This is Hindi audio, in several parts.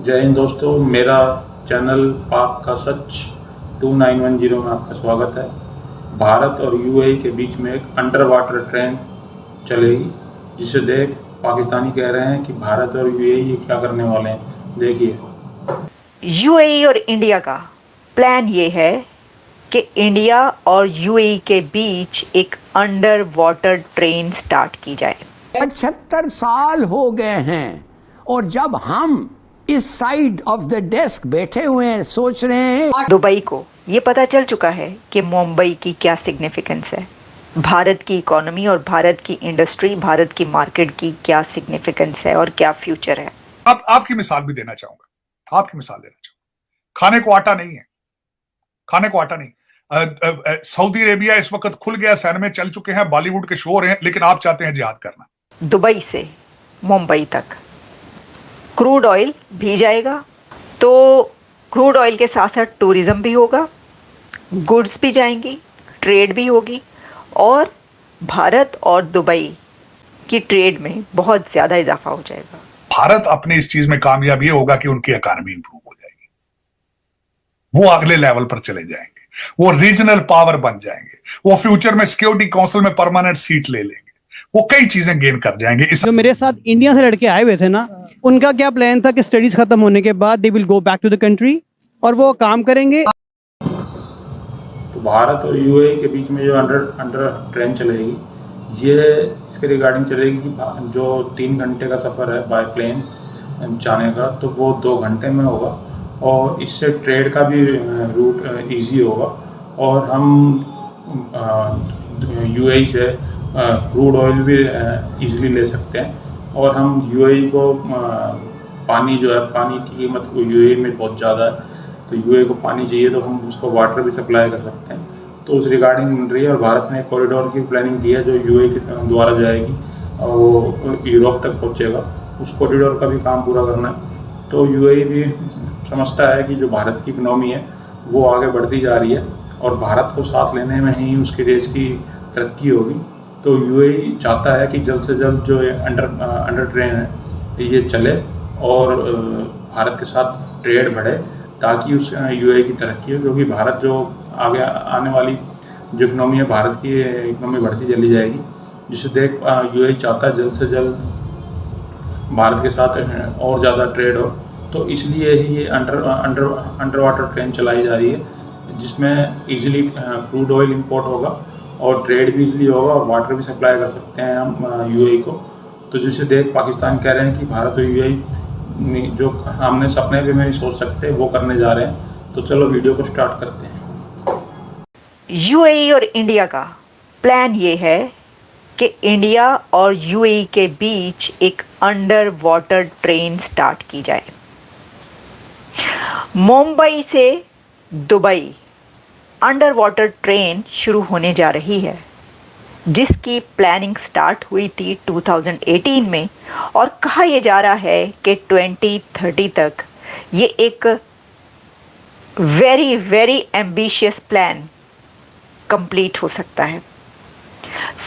जय हिंद दोस्तों, मेरा चैनल पाक का सच 2910 में आपका स्वागत है। भारत और यूएई के बीच में एक अंडर वाटर ट्रेन चलेगी, जिसे देख पाकिस्तानी कह रहे हैं कि भारत और यूएई ये क्या करने वाले हैं। देखिए, यूएई और इंडिया का प्लान ये है कि इंडिया और यूएई के बीच एक अंडर वाटर ट्रेन स्टार्ट की जाए। 75 साल हो गए हैं और जब हम इस साइड ऑफ द डेस्क बैठे हुए हैं सोच रहे हैं। दुबई को ये पता चल चुका है कि मुंबई की क्या सिग्निफिकेंस है, भारत की इकोनॉमी और भारत की इंडस्ट्री, भारत की मार्केट की क्या सिग्निफिकेंस है और क्या फ्यूचर है। अब आपकी मिसाल भी देना चाहूंगा, आपकी मिसाल देना चाहूंगा। खाने को आटा नहीं है, खाने को आटा नहीं। सऊदी अरेबिया इस वक्त खुल गया, सैन में चल चुके हैं, बॉलीवुड के शोर हैं, लेकिन आप चाहते हैं जिहाद करना। दुबई से मुंबई तक क्रूड ऑयल भी जाएगा, तो क्रूड ऑयल के साथ साथ टूरिज्म भी होगा, गुड्स भी जाएंगी, ट्रेड भी होगी और भारत और दुबई की ट्रेड में बहुत ज़्यादा इजाफा हो जाएगा। भारत अपने इस चीज में कामयाब ये होगा कि उनकी इकोनॉमी इंप्रूव हो जाएगी, वो अगले लेवल पर चले जाएंगे, वो रीजनल पावर बन जाएंगे, वो फ्यूचर में सिक्योरिटी काउंसिल में परमानेंट सीट ले लेंगे, वो कई चीजें गेन कर जाएंगे। जो मेरे साथ इंडिया से लड़के आए हुए थे ना, उनका क्या प्लान था कि स्टडीज खत्म होने के बाद they will go back to the country और वो काम करेंगे। तो भारत और यूएई के बीच में जो अंडर ट्रेन चलेगी, ये इसके रिगार्डिंग चलेगी कि जो 3 घंटे का सफ़र है बाय प्लेन जाने का, तो वो 2 घंटे में होगा और इससे ट्रेड का भी रूट इजी होगा और हम यूएई से क्रूड ऑयल भी इजीली ले सकते हैं। और हम यूएई को पानी जो है, पानी की कीमत यूएई में बहुत ज़्यादा है, तो यूएई को पानी चाहिए तो हम उसको वाटर भी सप्लाई कर सकते हैं। तो उस रिगार्डिंग मिल रही है और भारत ने एक कॉरिडोर की प्लानिंग की है जो यूएई के द्वारा जाएगी और वो यूरोप तक पहुँचेगा। उस कॉरिडोर का भी काम पूरा करना है। तो यूएई भी समझता है कि जो भारत की इकनॉमी है वो आगे बढ़ती जा रही है और भारत को साथ लेने में ही उसके देश की तरक्की होगी। तो यूएई चाहता है कि जल्द से जल्द जो अंडर ट्रेन है ये चले और भारत के साथ ट्रेड बढ़े, ताकि उस यूएई की तरक्की हो, क्योंकि भारत जो आगे आने वाली जो इकनॉमी है, भारत की इकनॉमी बढ़ती चली जाएगी, जिसे देख यूएई चाहता है जल्द से जल्द भारत के साथ और ज़्यादा ट्रेड हो। तो इसलिए ही ये अंडर वाटर ट्रेन चलाई जा रही है, जिसमें ईजिली क्रूड ऑयल इंपोर्ट होगा और ट्रेड भी इजीली होगा और वाटर भी सप्लाई कर सकते हैं हम यूएई को। तो जिसे देख पाकिस्तान कह रहे हैं कि भारत और यूएई जो हमने सपने भी में नहीं सोच सकते वो करने जा रहे हैं। तो चलो वीडियो को स्टार्ट करते हैं। यूएई और इंडिया का प्लान ये है कि इंडिया और यूएई के बीच एक अंडर वाटर ट्रेन स्टार्ट की जाए। मुंबई से दुबई अंडर वाटर ट्रेन शुरू होने जा रही है, जिसकी प्लानिंग स्टार्ट हुई थी 2018 में और कहा यह जा रहा है कि 2030 तक ये एक very very ambitious plan complete हो सकता है।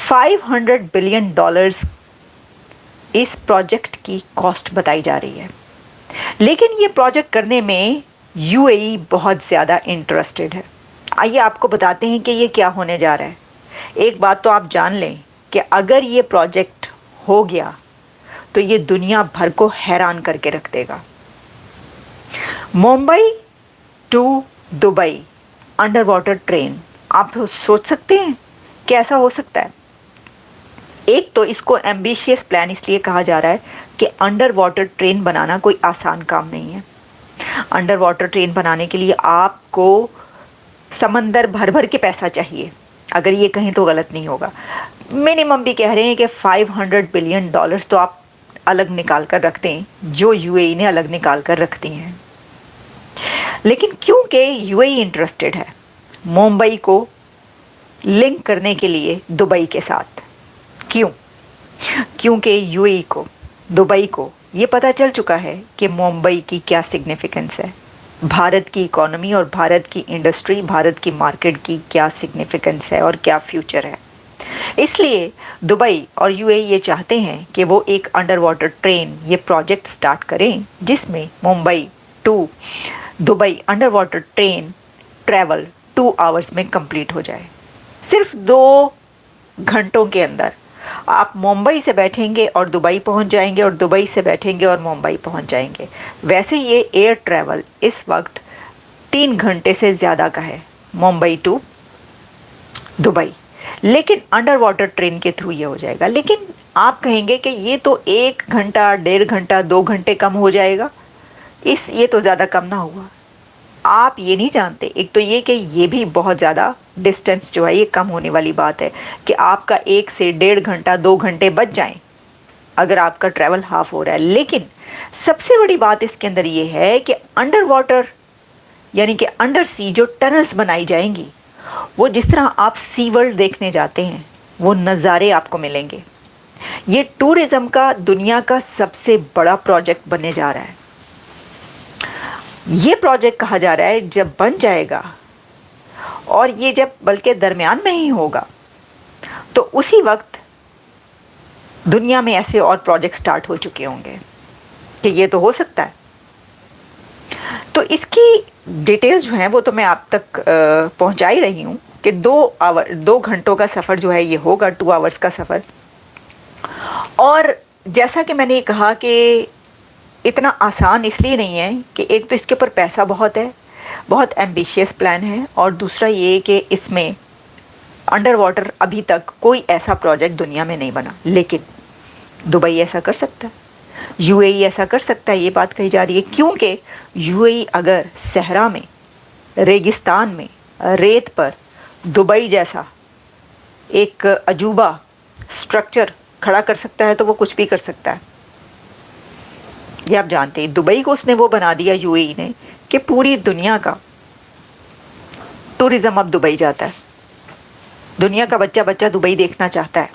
$500 बिलियन इस प्रोजेक्ट की कॉस्ट बताई जा रही है, लेकिन ये प्रोजेक्ट करने में यूएई बहुत ज़्यादा इंटरेस्टेड है। आइए आपको बताते हैं कि ये क्या होने जा रहा है। एक बात तो आप जान लें कि अगर ये प्रोजेक्ट हो गया तो ये दुनिया भर को हैरान करके रख देगा। Mumbai to Dubai underwater train, आप सोच सकते हैं कि ऐसा हो सकता है। एक तो इसको एम्बिशियस प्लान इसलिए कहा जा रहा है कि अंडर वाटर ट्रेन बनाना कोई आसान काम नहीं है। अंडर वाटर ट्रेन बनाने के लिए आपको समंदर भर भर के पैसा चाहिए, अगर ये कहें तो गलत नहीं होगा। मिनिमम भी कह रहे हैं कि $500 बिलियन तो आप अलग निकाल कर रखते हैं, जो यूएई ने अलग निकाल कर रख दिए हैं। लेकिन क्योंकि यूएई इंटरेस्टेड है मुंबई को लिंक करने के लिए दुबई के साथ, क्योंकि यूएई को, दुबई को ये पता चल चुका है कि मुंबई की क्या सिग्निफिकेंस है, भारत की इकोनॉमी और भारत की इंडस्ट्री, भारत की मार्केट की क्या सिग्निफिकेंस है और क्या फ्यूचर है। इसलिए दुबई और यूएई ये चाहते हैं कि वो एक अंडर वाटर ट्रेन ये प्रोजेक्ट स्टार्ट करें, जिसमें Mumbai to Dubai underwater train travel 2 hours में कंप्लीट हो जाए। सिर्फ 2 घंटों के अंदर आप मुंबई से बैठेंगे और दुबई पहुंच जाएंगे, और दुबई से बैठेंगे और मुंबई पहुंच जाएंगे। वैसे ये एयर ट्रैवल इस वक्त 3 घंटे से ज़्यादा का है, मुंबई टू दुबई, लेकिन अंडर वाटर ट्रेन के थ्रू ये हो जाएगा। लेकिन आप कहेंगे कि ये तो 1 घंटा, 1.5 घंटा, 2 घंटे कम हो जाएगा, ये तो ज़्यादा कम ना हुआ। आप ये नहीं जानते, एक तो ये कि ये भी बहुत ज़्यादा डिस्टेंस जो है ये कम होने वाली बात है कि आपका 1 से 1.5 घंटा, 2 घंटे बच जाएं अगर आपका ट्रैवल हाफ हो रहा है। लेकिन सबसे बड़ी बात इसके अंदर ये है कि अंडर वाटर यानी कि अंडर सी जो टनल्स बनाई जाएंगी, वो जिस तरह आप सी वर्ल्ड देखने जाते हैं वो नज़ारे आपको मिलेंगे। ये टूरिज़्म का दुनिया का सबसे बड़ा प्रोजेक्ट बनने जा रहा है। ये प्रोजेक्ट कहा जा रहा है जब बन जाएगा, और ये जब बल्कि दरमियान में ही होगा, तो उसी वक्त दुनिया में ऐसे और प्रोजेक्ट स्टार्ट हो चुके होंगे कि ये तो हो सकता है। तो इसकी डिटेल जो है वो तो मैं आप तक पहुंचा ही रही हूँ कि 2 घंटों का सफ़र जो है ये होगा, 2 आवर्स का सफ़र। और जैसा कि मैंने कहा कि इतना आसान इसलिए नहीं है कि एक तो इसके ऊपर पैसा बहुत है, बहुत एम्बिशियस प्लान है, और दूसरा ये कि इसमें अंडर वाटर अभी तक कोई ऐसा प्रोजेक्ट दुनिया में नहीं बना। लेकिन दुबई ऐसा कर सकता है, यूएई ऐसा कर सकता है, ये बात कही जा रही है। क्योंकि यूएई अगर सहरा में, रेगिस्तान में, रेत पर दुबई जैसा एक अजूबा स्ट्रक्चर खड़ा कर सकता है तो वो कुछ भी कर सकता है। ये आप जानते हैं, दुबई को उसने वो बना दिया यूएई ने कि पूरी दुनिया का टूरिज़्म अब दुबई जाता है। दुनिया का बच्चा बच्चा दुबई देखना चाहता है।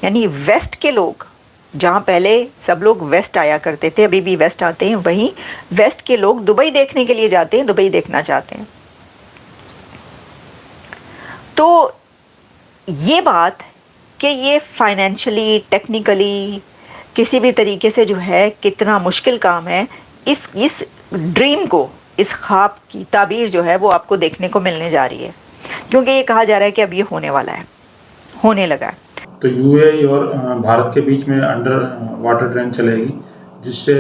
यानी वेस्ट के लोग, जहाँ पहले सब लोग वेस्ट आया करते थे, अभी भी वेस्ट आते हैं, वहीं वेस्ट के लोग दुबई देखने के लिए जाते हैं, दुबई देखना चाहते हैं। तो ये बात कि ये फाइनेंशियली, टेक्निकली किसी भी तरीके से जो है कितना मुश्किल काम है, इस ड्रीम को, इस ख्वाब की ताबीर जो है वो आपको देखने को मिलने जा रही है। क्योंकि ये कहा जा रहा है कि अब ये होने वाला है, होने लगा है। तो यूएई और भारत के बीच में अंडर वाटर ट्रेन चलेगी, जिससे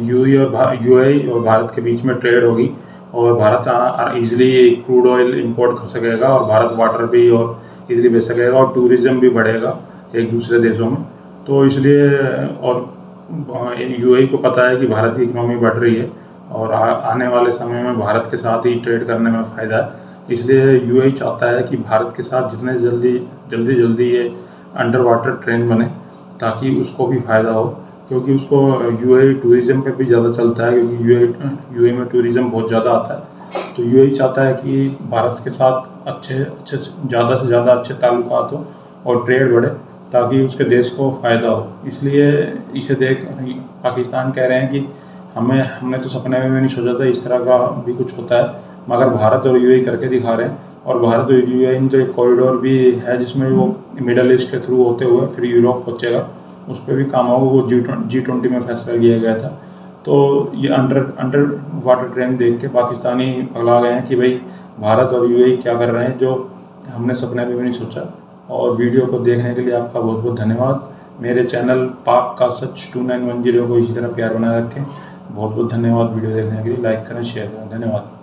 यूएई और भारत के बीच में ट्रेड होगी, और Bharat easily crude oil import कर सकेगा, और भारत वाटर भी और ईजिली बेच सकेगा, और टूरिज़्म भी बढ़ेगा एक दूसरे देशों में। तो इसलिए, और यूएई को पता है कि भारत की इकोनॉमी बढ़ रही है, और आने वाले समय में भारत के साथ ही ट्रेड करने में फ़ायदा है। इसलिए यूएई चाहता है कि भारत के साथ जितने जल्दी ये अंडर वाटर ट्रेन बने, ताकि उसको भी फ़ायदा हो, क्योंकि उसको यूएई टूरिज़्म पे भी ज़्यादा चलता है, क्योंकि यूएई में टूरिज़्म बहुत ज़्यादा आता है। तो यूएई चाहता है कि भारत के साथ अच्छे ज़्यादा से ज़्यादा अच्छे ताल्लुकात हो और ट्रेड बढ़े, ताकि उसके देश को फ़ायदा हो। इसलिए इसे देख पाकिस्तान कह रहे हैं कि हमने तो सपने में भी नहीं सोचा था इस तरह का भी कुछ होता है, मगर भारत और यूएई करके दिखा रहे हैं। और भारत और यूएई में तो एक कॉरिडोर भी है, जिसमें वो मिडल ईस्ट के थ्रू होते हुए फिर यूरोप पहुँचेगा, उस पर भी काम होगा। वो G20 में फैसला लिया गया था। तो ये अंडर वाटर ट्रेन देख के पाकिस्तानी पगला गए हैं कि भाई भारत और यूएई क्या कर रहे हैं, जो हमने सपने में भी नहीं सोचा। और वीडियो को देखने के लिए आपका बहुत बहुत धन्यवाद। मेरे चैनल पाक का सच 2910 को इसी तरह प्यार बनाए रखें। बहुत बहुत धन्यवाद वीडियो देखने के लिए। लाइक करें, शेयर करें। धन्यवाद।